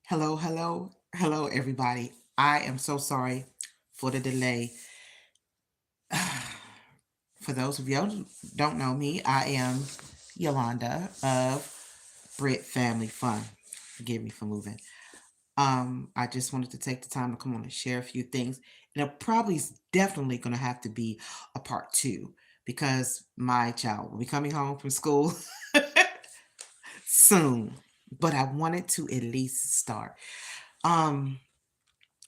Hello, hello, hello, everybody. I am so sorry for the delay. For those of you who don't know me, I am Yolanda of Britt Family Fun. Forgive me for moving. I just wanted to take the time to come on and share a few things. And it probably is definitely going to have to be a part two because my child will be coming home from school soon. But I wanted to at least start. Um,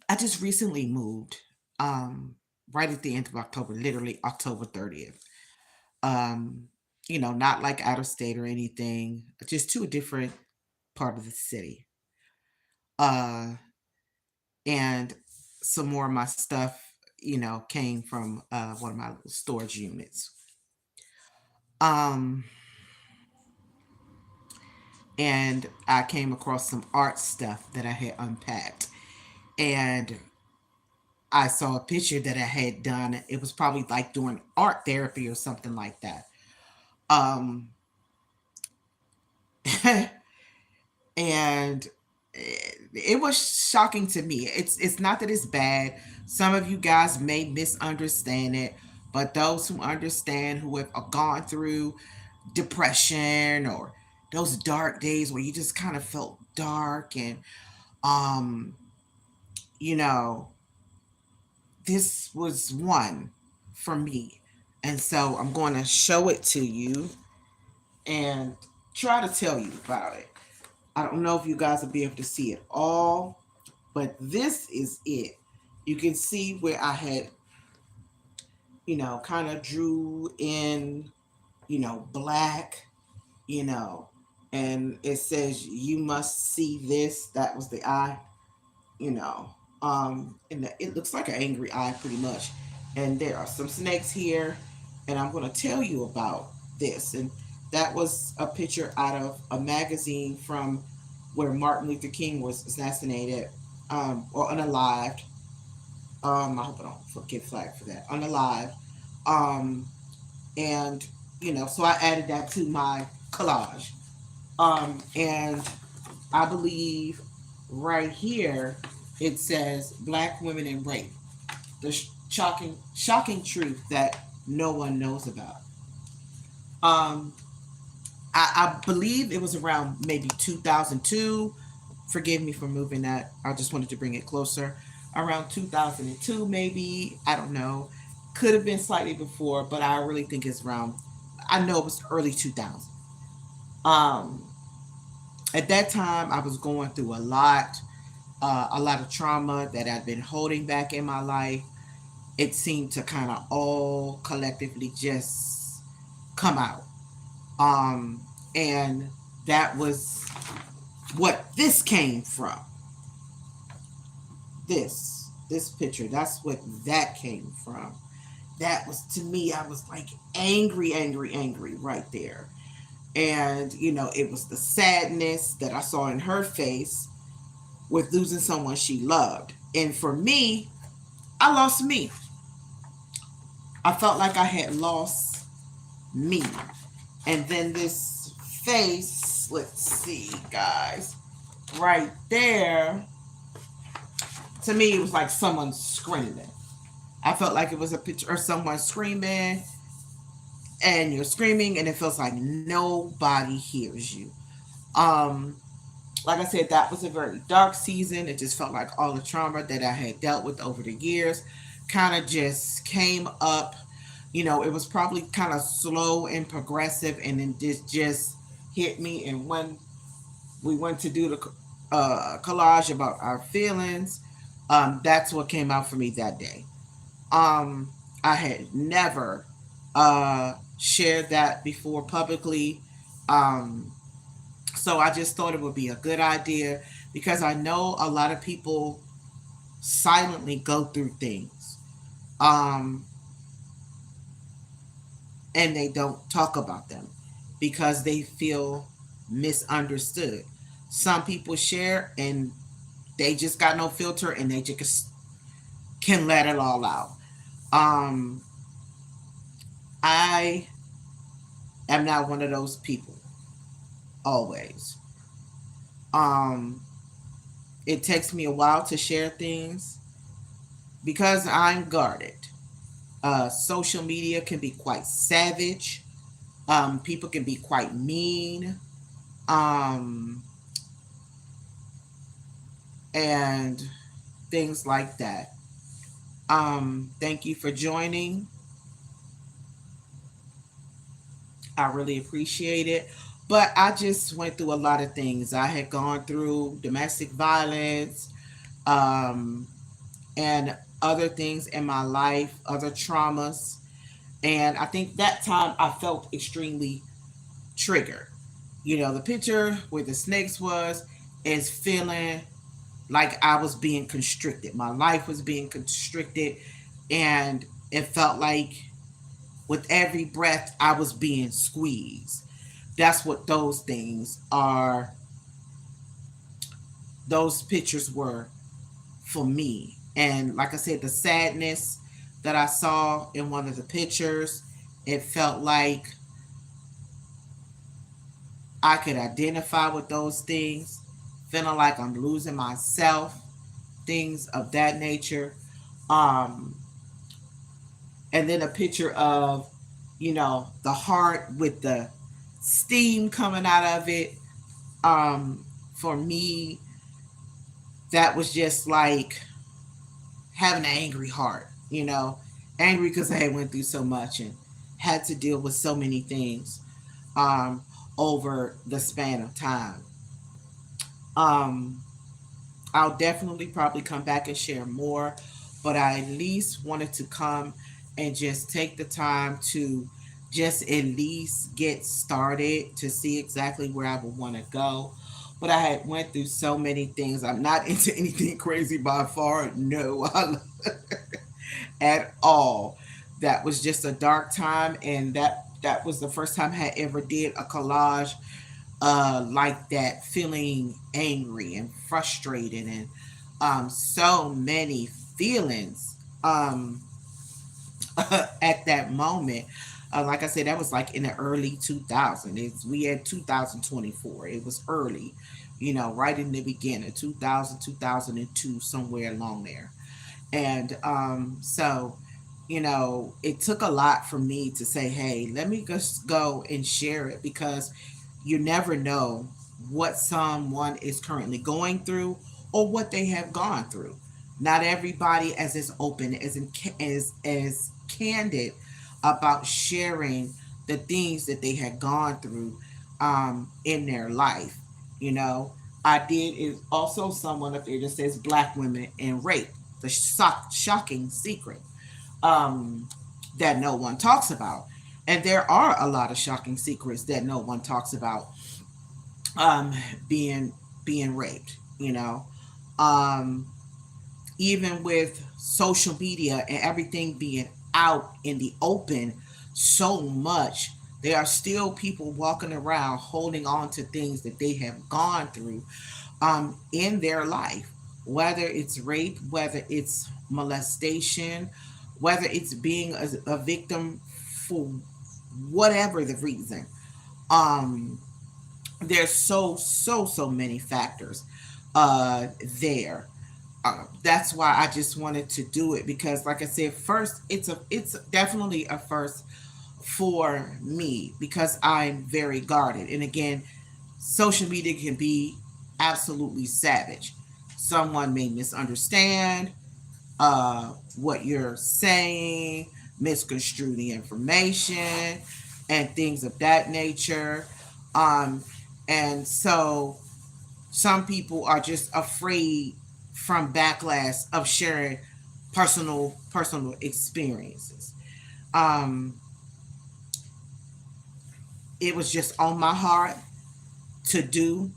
I just recently moved, um, right at the end of October, literally October 30th. Um, not like out of state or anything, just to a different part of the city. Uh, and some more of my stuff, came from one of my little storage units. Um, and I came across some art stuff that I had unpacked. And I saw a picture that I had done. It was probably like doing art therapy or something like that. Um, and it was shocking to me. It's not that it's bad. Some of you guys may misunderstand it, but those who understand, who have gone through depression or those dark days where you just kind of felt dark and um you know this was one for me. And so I'm going to show it to you and try to tell you about it. I don't know if you guys will be able to see it all, but this is it. You can see where I had, kind of drew in, black, you know, and it says, "You must see this." That was the eye, you know. It looks like an angry eye pretty much. And there are some snakes here, and I'm going to tell you about this. And that was a picture out of a magazine from where Martin Luther King was assassinated, or unalived. I hope I don't get flagged for that. Unalived. Um, and so I added that to my collage. And I believe right here it says "Black women and rape," the shocking truth that no one knows about. Um, I believe it was around maybe 2002. Forgive me for moving that. I just wanted to bring it closer. Around 2002, maybe. I don't know. Could have been slightly before, but I really think it's around. I know it was early 2000. Um, at that time, I was going through a lot of trauma that I'd been holding back in my life. It seemed to kind of all collectively just come out. Um, and that was what this came from. This picture, that's what that came from. That was, to me, I was like angry, angry, angry right there. And it was the sadness that I saw in her face with losing someone she loved. And for me, I lost me. I felt like I had lost me. And then this face, let's see, guys, right there, to me, it was like someone screaming. I felt like it was a picture of someone screaming, and you're screaming, and it feels like nobody hears you. Um, like I said, that was a very dark season. It just felt like all the trauma that I had dealt with over the years kind of just came up. It was probably kind of slow and progressive, and then just hit me. And when we went to do the collage about our feelings, that's what came out for me that day. Um, I had never shared that before publicly. Um, so I just thought it would be a good idea because I know a lot of people silently go through things, um, and they don't talk about them because they feel misunderstood. Some people share and they just got no filter and they just can let it all out. Um, I am not one of those people always. Um, It takes me a while to share things because I'm guarded. Social media can be quite savage. People can be quite mean. Um, and things like that. Thank you for joining. I really appreciate it. But I just went through a lot of things. I had gone through domestic violence, um, and other things in my life, other traumas. And I think that time I felt extremely triggered. The picture where the snakes was is feeling like I was being constricted. My life was being constricted, and it felt like with every breath I was being squeezed. That's what those things are. Those pictures were for me. And like I said, the sadness that I saw in one of the pictures, it felt like I could identify with those things, feeling like I'm losing myself, things of that nature. Um, and then a picture of, the heart with the steam coming out of it. Um, for me, that was just like having an angry heart, angry because I had went through so much and had to deal with so many things um, over the span of time. Um, I'll definitely probably come back and share more, but I at least wanted to come and just take the time to just at least get started to see exactly where I would want to go. But I had went through so many things. I'm not into anything crazy by far. No, at all. That was just a dark time, and that was the first time I ever did a collage like that, feeling angry and frustrated and so many feelings at that moment. Like I said, that was like in the early 2000s. We had 2024. It was early, right in the beginning, 2000, 2002, somewhere along there. And so, it took a lot for me to say, hey, let me just go and share it, because you never know what someone is currently going through or what they have gone through. Not everybody as open as candid about sharing the things that they had gone through in their life. You know, I did is also someone up there that says black women and rape, the shocking secret um, that no one talks about. And there are a lot of shocking secrets that no one talks about um, being being raped. Um, even with social media and everything being out in the open so much, there are still people walking around holding on to things that they have gone through in their life, whether it's rape, whether it's molestation, whether it's being a victim for whatever the reason. Um, there's so many factors uh, there. That's why I just wanted to do it, because, like I said, first it's definitely a first for me, because I'm very guarded. And again, social media can be absolutely savage. Someone may misunderstand uh, what you're saying, misconstrue the information, and things of that nature. Um, and so some people are just afraid from backlash of sharing personal experiences. Um, it was just on my heart to do,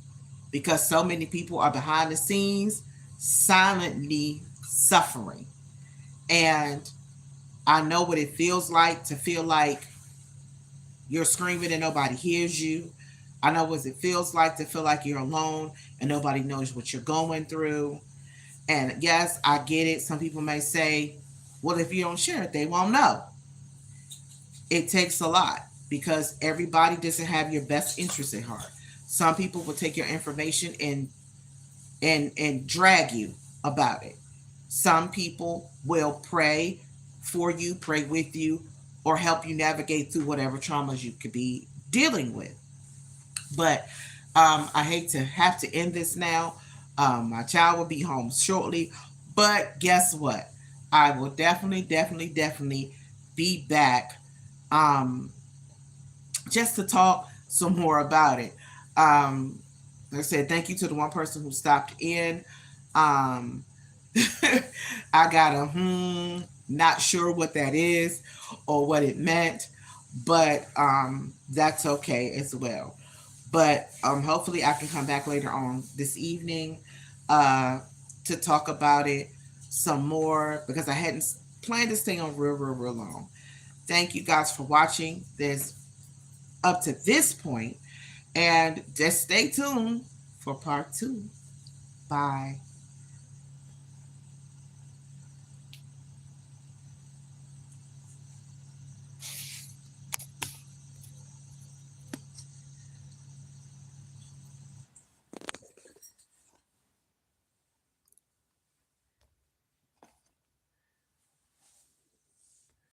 because so many people are behind the scenes silently suffering. And I know what it feels like to feel like you're screaming and nobody hears you. I know what it feels like to feel like you're alone and nobody knows what you're going through. And yes, I get it. Some people may say, well, if you don't share it, they won't know. It takes a lot, because everybody doesn't have your best interest at heart. Some people will take your information and and drag you about it. Some people will pray for you, pray with you, or help you navigate through whatever traumas you could be dealing with. But I hate to have to end this now. My child will be home shortly. But guess what? I will definitely be back, um, just to talk some more about it. Like I said, thank you to the one person who stopped in. Um, I got a not sure what that is or what it meant, but that's okay as well. But hopefully, I can come back later on this evening, uh, to talk about it some more because I hadn't planned to stay on real long. Thank you guys for watching this up to this point, and just stay tuned for part two. Bye.